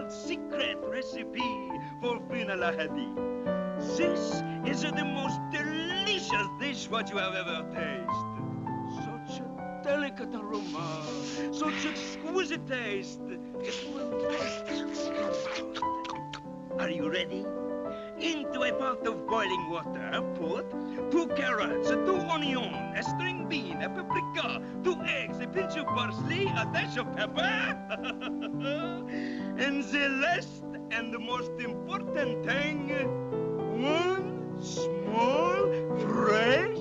Secret recipe for finalahadi. This is the most delicious dish what you have ever tasted. Such a delicate aroma, such exquisite taste. It will melt in your mouth. Are you ready? Into a pot of boiling water, put 2 carrots, 2 onions, a string bean, a paprika, 2 eggs, a pinch of parsley, a dash of pepper. And the last and the most important thing, 1 small fresh